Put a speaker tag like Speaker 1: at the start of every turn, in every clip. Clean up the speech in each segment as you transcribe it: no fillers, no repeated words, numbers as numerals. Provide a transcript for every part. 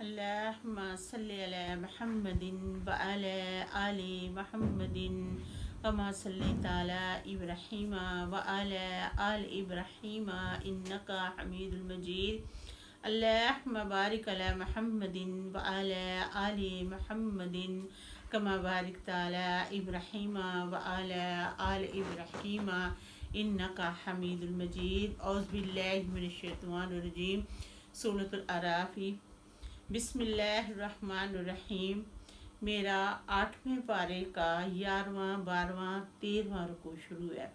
Speaker 1: اللهم صل على محمد وعلى آل محمد كما صليت على إبراهيم وعلى آل إبراهيم إنك حميد مجيد. اللهم بارك على محمد وعلى آل محمد كما باركت على إبراهيم وعلى آل إبراهيم إنك حميد مجيد. أعوذ بالله من الشيطان الرجيم. سورة الأعراف. بسم اللہ الرحمن الرحیم. میرا 8ویں پارے کا 11واں 12واں 13واں رکوع شروع ہے.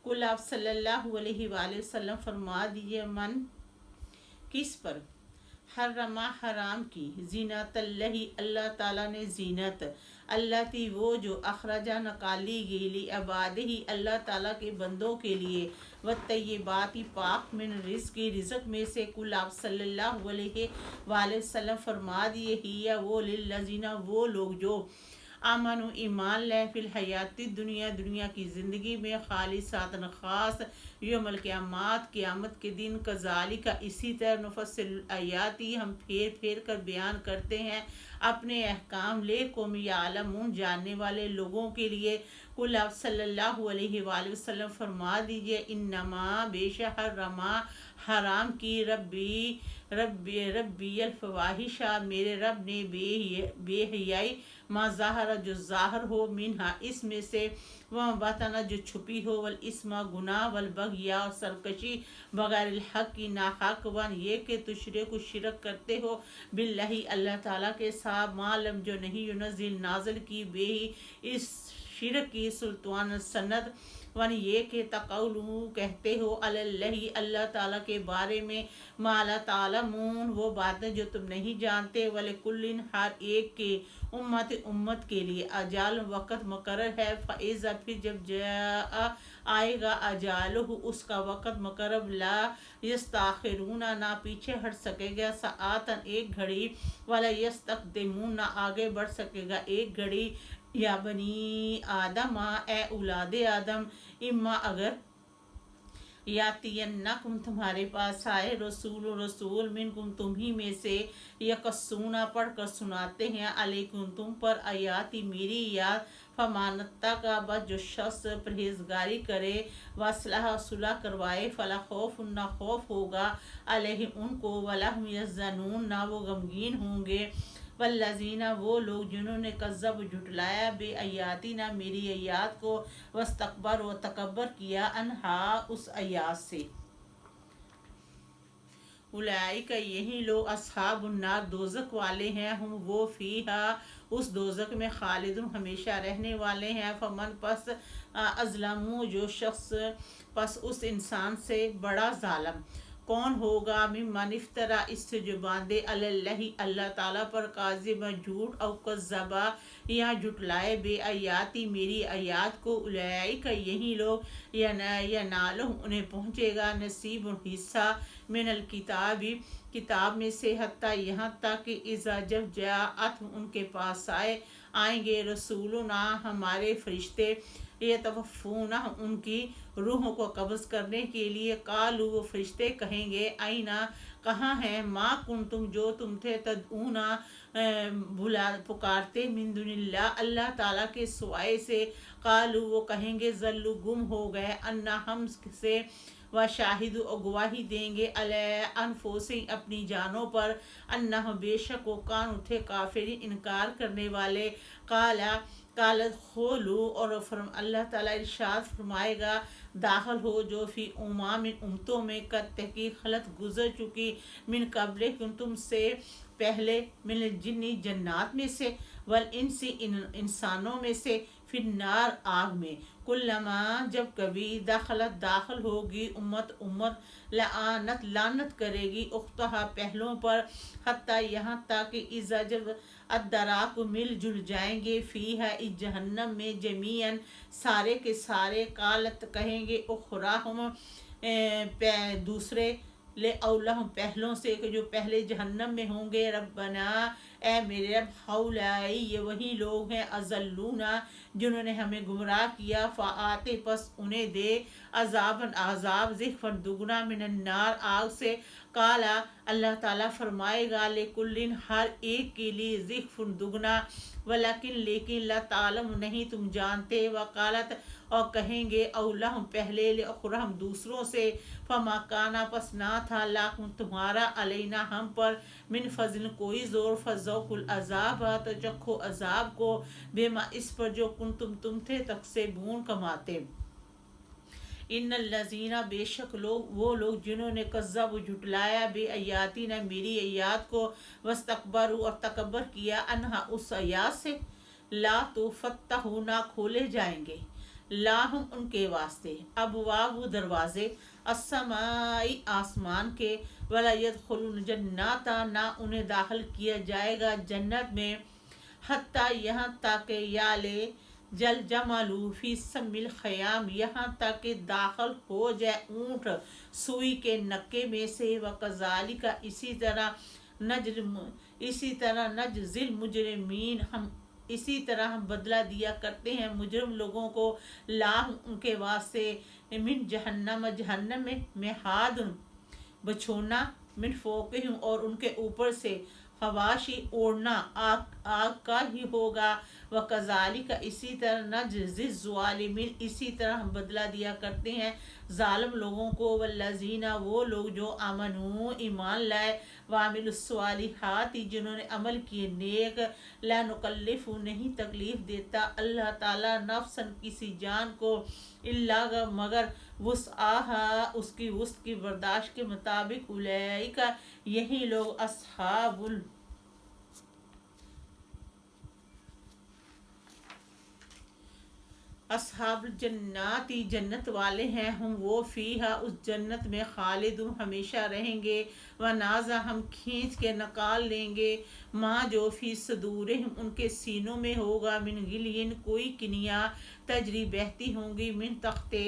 Speaker 1: کل آپ صلی اللہ علیہ وآلہ وسلم فرما دیجئے، من کس پر حرمہ حرام کی زینت اللہ، اللہ تعالیٰ نے زینت، اللہ تھی وہ جو اخرجہ نکالی گئی لی عبادہ، اللہ تعالیٰ کے بندوں کے لیے، والطیبات پاک من رزق، رزق میں سے. کل آپ صلی اللہ علیہ وآلہ وسلم فرما دیے، ہی وہ للذین، وہ لوگ جو آمنوا ایمان لے، فی الحیات دنیا، دنیا کی زندگی میں، خالصاتن خاص، یوم القیامات، قیامت کے دن، کذالک اسی طرح، نفصل الآیات، ہم پھیر پھیر کر بیان کرتے ہیں اپنے احکام، لقوم یعلمون، جاننے والے لوگوں کے لیے. کل آپ صلی اللہ علیہ وآلہ وسلم فرما دیجئے، انما بے شک حرما حرام کی ربی الفواحش، میرے رب نے بے حیائی، ما ظاہر جو ظاہر ہو، منہا اس میں سے، وما بطن جو چھپی ہو، والاسم گناہ، والبغی اور سرکشی، بغیر الحق کی، ناحق، وان یہ کہ تشرک شرک کرتے ہو، باللہ اللہ تعالیٰ کے ساتھ، معلوم جو نہیں، ینزل نازل کی، بے ہی اس شرک کی، سلطان سند، ون یہ کہ تقولو کہتے ہو، علی اللہ اللہ تعالیٰ کے بارے میں، ما لا تعلمون وہ باتیں جو تم نہیں جانتے، ولکل ہر ایک کے، امت کے لیے، اجال وقت مقرر ہے، فاذا پھر جب جاء آئے گا، اجالہ اس کا وقت مقرر، لا یستاخرون نہ پیچھے ہٹ سکے گا، ساعتن ایک گھڑی، ولا یستقدمون نہ آگے بڑھ سکے گا ایک گھڑی. یا بنی آدم اے اولاد آدم، اما اگر یاتینکم تمہارے پاس آئے، رسول منکم تمہیں میں سے، یقصونا پڑھ کر سناتے ہیں، علیکم تم پر، آیاتی میری یاد، فمانتا کا بس جو شخص پرہیزگاری کرے، واصلح صلح کروائے، فلا خوف نہ خوف ہوگا، علیہ ان کو، ولا هم یحزنون نہ وہ غمگین ہوں گے، والذین وہ لوگ جنہوں نے کذب جھٹلایا، بے آیاتنا میری آیات کو، واستکبر و تکبر کیا، انہا اس آیات سے، اولئک یہی لوگ، اصحاب النار دوزخ والے ہیں، ہم وہ فیہا اس دوزخ میں، خالدون ہمیشہ رہنے والے ہیں. فمن پس ازلمو جو شخص، پس اس انسان سے بڑا ظالم کون ہوگا، ممن افترا اس سے جو باندھے، علی اللہ اللہ تعالیٰ پر، کاذبا جھوٹ، او کذبا یا جھٹلائے، بے آیاتی میری آیات کو، اولئک یہی لوگ، ینالہم انہیں پہنچے گا، نصیب حصہ، من الکتاب کتاب میں سے، حتیٰ یہاں تک کہ اذا جب جاءت ان کے پاس آئیں گے، رسولنا ہمارے فرشتے، یتوفون ان کی روحوں کو قبض کرنے کے لیے، قالوا وہ فرشتے کہیں گے، اینا کہاں ہیں، ما کنتم جو تم تھے، تدعونا پکارتے، من دون اللہ اللہ تعالیٰ کے سوائے سے، قالوا وہ کہیں گے، ضلوا گم ہو گئے، انا ہم سے، و شاہد و گواہی دیں گے، علی انفسہم اپنی جانوں پر، انہ بے شک وہ کانوا تھے، کافرین انکار کرنے والے. قالت خولو اور اللہ تعالیٰ ارشاد فرمائے گا، داخل ہو جو فی امم امتوں میں، قد تحقیق خلط گزر چکی، من قبل تم سے پہلے، من الجن جنات میں سے، والانس انسانوں میں سے، فی النار آگ میں، کلما جب کبھی، داخل ہوگی امت لعنت کرے گی، اختہا پہلوں پر، حتیٰ یہاں تک کہ اذا جب ادراک مل جل جائیں گے، فیہا اس جہنم میں، جمیعاً سارے کے سارے، قالت کہیں گے، اخراہم دوسرے، لے اولہم پہلوں سے، کہ جو پہلے جہنم میں ہوں گے، ربنا اے میرے رب، ہؤلائی یہ وہی لوگ ہیں، اضلونا جنہوں نے ہمیں گمراہ کیا، فآتے پس انہیں دے، عذاب ضعفاً دگنا، من النار آگ سے، काला अल्लाह ताला फरमाएगा लेकुल्लिन हर एक के लिए ज़िक्फ़ुन दुगना वलाकिन लेकिन ला तालम नहीं तुम जानते वकालत और कहेंगे औला हम पहले और हम दूसरों से फमा काना पस ना था लाकुम तुम्हारा अलैना हम पर मिन फजल कोई ज़ोर फजौकुल अजाब तो चखो अजाब को बेमा इस पर जो तुम थे तक से बून कमाते। इन लजीना बेशक लोग वो लोग जिन्होंने कज़्ज़ब झुटलाया बे अयाती न मेरी अयात को वस्तकबर और तकबर किया अनहा उस अयात से ला तो फत्तहु ना खोले जाएंगे लाहुम उनके वास्ते अब वाबु दरवाजे अस्समाई आसमान के वला यदखुलून जन्नाता ना उन्हें दाखिल किया जाएगा जन्नत में हत्ता यहाँ तक याले जल जमालू फी सम्मिल खयाम यहाँ तक कि दाखिल हो जाए ऊँट सुई के नक्के में से व कज़ाली का इसी तरह नजज़िल मुजरिमीन हम इसी तरह हम बदला दिया करते हैं मुजरिम लोगों को लाह उनके वास्ते मिन जहन्नम में हाद बछोना मिन फ़ौक़िहिम और उनके ऊपर से हवाशी ओढ़ना आग का ही होगा व कज़ालिका इसी तरह नजज़िज़्ज़ालिमीन इसी तरह हम बदला दिया करते हैं ज़ालिम लोगों को वल्लज़ीना वो लोग जो आमनू ईमान लाए वामिलुस्सालिहाती जिन्होंने अमल किए नेक ला नुकल्लिफु नहीं तकलीफ़ देता अल्लाह ताला नफ्सन किसी जान को इल्ला मगर वुस्आहा उसकी वुस्त की बर्दाश्त के मुताबिक उलैका यही लोग अस्हाब जन्नाती जन्नत वाले हैं हम वो फ़ीहा उस जन्नत में खालिदुन हमेशा रहेंगे व नाज़ा हम खींच के निकाल लेंगे माँ जो फ़ी सदूरिहिम उनके सीनों में होगा मिन गिलियन कोई किनिया तजरी बहती होंगी मिन तख्ते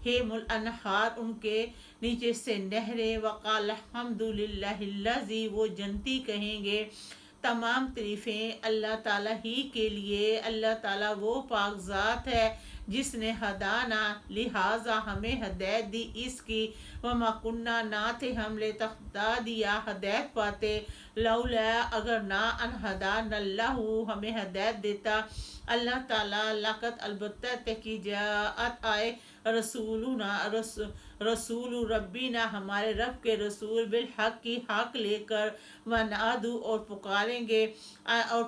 Speaker 1: हेमुल अनहार उनके नीचे से नहरें वक़ाल हम्दुलिल्लाहिल्लज़ी वो जनती कहेंगे तमाम तारीफ़ें अल्लाह ताला ही के लिए अल्लाह ताला वो पाक ज़ात है जिसने हदाना लिहाजा हमें हदायत दी इसकी वमा कुन्ना ना थे हम ले तख्ता दिया हदायत पाते लौला अगर ना अन हदान अल्लाहु हमें हदायत देता अल्लाह ताला लक़त अलबत्ता तकी जात आए रसूल रब्बीना हमारे रब के रसूल बिल हक की हक लेकर वनादू और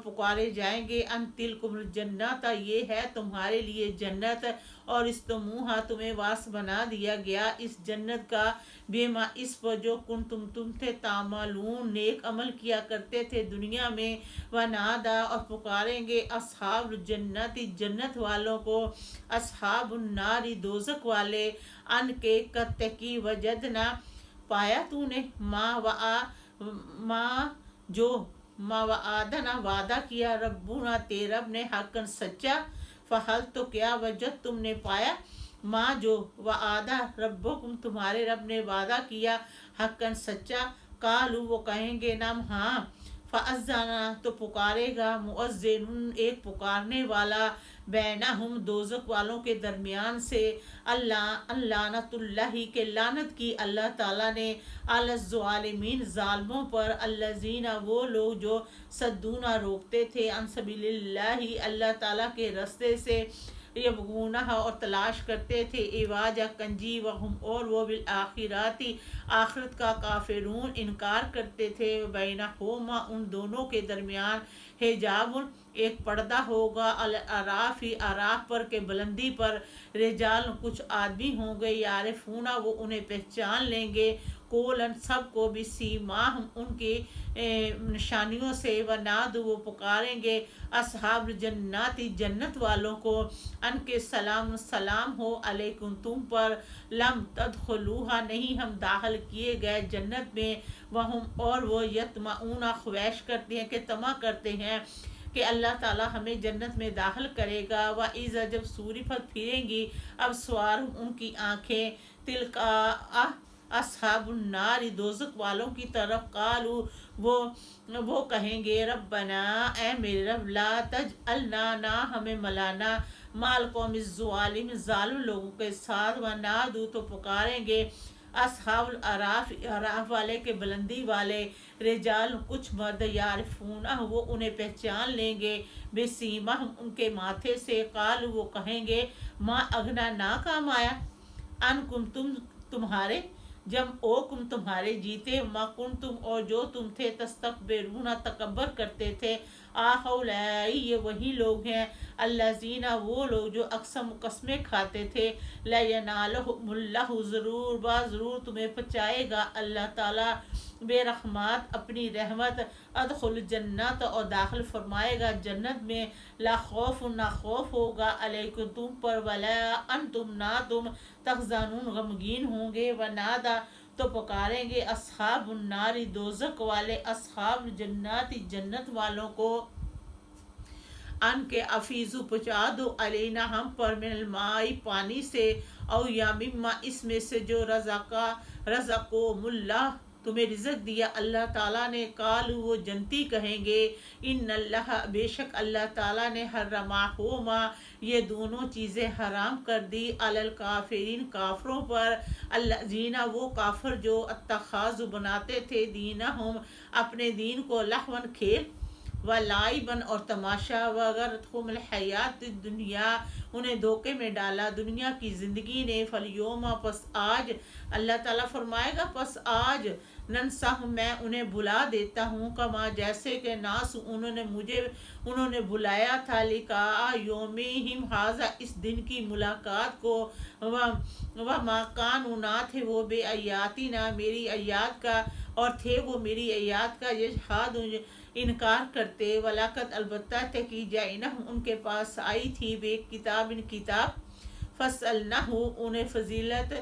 Speaker 1: पुकारे जाएंगे अन तिलकुम जन्नत ये है तुम्हारे लिए जन्नत और इस तमुहा तुम्हें वास बना दिया गया इस जन्नत का बेमा इस पर जो तुम थे तामलून नेक अमल किया करते थे दुनिया में वनादा और पुकारेंगे अस्हाब जन्नती जन्नत वालों को अस्हाब नारी दोजक वाले अन के कत्ते की वजदना पाया तूने माँ व आदना वादा किया रब्बुना तेरब ने हकन सच्चा फहल तो क्या वजद तुमने पाया माँ जो व आदा रब्बुकुम तुम्हारे रब ने वादा किया हकन सच्चा कालू वो कहेंगे नाम हाँ फ़अज़्ज़ना तो पुकारेगा मुअज़्ज़िनुन एक पुकारने वाला बैनहुम दोज़ख वालों के दरमियान से अल्लानतुल्लाहि के लानत की अल्लाह ताला ने अलज़्ज़ालिमीन ज़ालिमों पर अल्लज़ीना वो लोग जो सद्दूना रोकते थे अन सबीलिल्लाहि अल्लाह ताला के रास्ते से यबगूनहा और तलाश करते थे इवाजा कंजी वहुम और वो बिल आखिराती आखिरत का काफिरून इनकार करते थे बैनहुमा उन दोनों के दरमियान हिजाबुन एक पर्दा होगा अल अराफी अराफ पर के बुलंदी पर रिजाल कुछ आदमी होंगे यारिफूना वो उन्हें पहचान लेंगे कोलन सबको भी सीमा हम उनकी निशानियों से व नाद वो पुकारेंगे असहाब जन्नाती जन्नत वालों को अनके सलाम सलाम हो अलैकुम तुम पर लम तदखलूहा नहीं हम दाखिल किए गए जन्नत में वहम और वो यतमाऊना ख्वाहिश करते हैं कि तमा करते हैं कि अल्लाह ताला हमें जन्नत में दाखिल करेगा व इज़ा जब सूरी पर फिरेंगी अब स्वार उनकी आँखें तिलका अस्हाबुन्नार दोज़ख वालों की तरफ कालू वो कहेंगे रब्बना ए मेरे रब ला तजअलना ना हमें मलाना माल कौम ज़ालिम ज़ालिम लोगों के साथ व नादू तो पुकारेंगे असहाब अराफ, अराफ वाले के बुलंदी वाले, रिजाल कुछ मर्द, यारिफून वो उन्हें पहचान लेंगे, बेसीमा उनके माथे से, काल वो कहेंगे माँ अगना ना काम आया, अनकुम तुम्हारे, जब ओ कुम तुम्हारे जीते, माकुन तुम और जो तुम थे, तस्तकबिरूना तकबर करते थे, आहौलाई ये वही लोग हैं, अल्लाजीना वो लोग जो अक्सम कस्में खाते थे, लयनालहुमुल्लाहु ज़रूर तुम्हें पचाएगा अल्लाह ताला बेरहमत अपनी रहमत, अदखुल जन्नत और दाखिल फरमाएगा जन्नत में, ला खौफ ना खौफ होगा, अलैकुम तुम पर, वला अंतुम ना तुम, तखजानून गमगीन होंगे, व नादा तो पुकारेंगे अस्हाब नारी दोजक वाले, अस्हाब जन्नत जन्नत वालों को, अन के अफीज़ु पहुँचा दो, अलेना हम पर, मिनल माई पानी से, और या मिम्मा इसमें से जो रज़को मुल्ला तुम्हें रिज़्क़ दिया अल्लाह ताला ने, कालू वो जनती कहेंगे, इन अल्लाह बेशक अल्लाह ताला ने, हर्रमाहुमा ये दोनों चीज़ें हराम कर दी, अलल काफिरीन काफरों पर, अल्लज़ीना वो काफर जो अत्तखाज़ु बनाते थे, दीनहुम अपने दीन को, लहवन खेल, व लाइबन और तमाशा, वगरतहुमुल हयात दुनिया उन्हें धोखे में डाला दुनिया की ज़िंदगी ने, फलयोमा पस आज, अल्लाह ताला फरमाएगा पस आज, ननसाह मैं उन्हें भुला देता हूँ, कमा जैसे कि नास उन्होंने बुलाया था, लिका योमिहिम हाजा इस दिन की मुलाकात को, वह माकान ना थे वो बे अयाती ना मेरी अयात का, और थे वो मेरी अयात का, यजहाद इनकार करते, वलाकत अलबत्ता तकी जाइना उनके पास आई थी, बे किताब इन किताब, फसलनाहु उन्हें फजीलत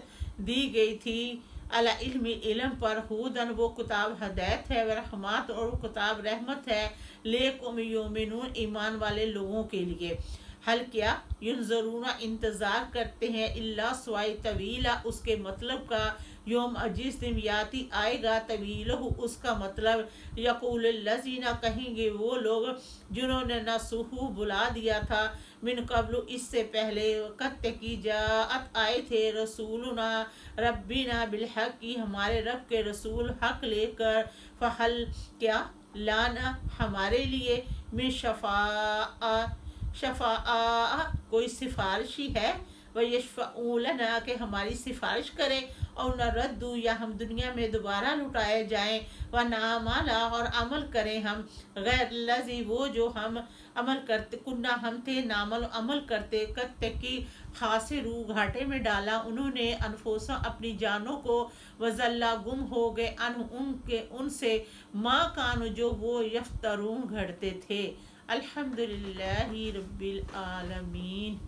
Speaker 1: दी गई थी, अला इल्मी इल्म पर, हुदन वो किताब हदायत है, व रहमत और वो किताब रहमत है, लेकुम युमिनून ईमान वाले लोगों के लिए, हल क्या युनज़रूना इंतज़ार करते हैं, इल्ला स्वाई तवीला उसके मतलब का, योम जिस दिन याति आएगा, तवील उसका मतलब, यक़ूल लज़ीना कहेंगे वो लोग, जिन्होंने नसूहु बुला दिया था, मिन कब्लु इससे पहले, कत की जात आए थे, रसूलुना रब्बिना बिलहक की हमारे रब के रसूल हक लेकर, फ़हल क्या लाना हमारे लिए, में शफ़ा कोई सिफारिशी है, व यशफ़ऊलना के हमारी सिफारिश करे, और न रद्दू या हम दुनिया में दोबारा लुटाए जाएं, व नामाला और अमल करें हम, गैर लजी वो जो हम अमल करते, कुन्ना हम थे नामल अमल करते, कत्ते की खासे रू घाटे में डाला उन्होंने, अनफोसा अपनी जानों को, वज़ल्ला गुम हो गए, उनसे, माँ कान जो वो यफ्तरून घड़ते थे। अल्हम्दुलिल्लाहि रब्बिल आलमीन।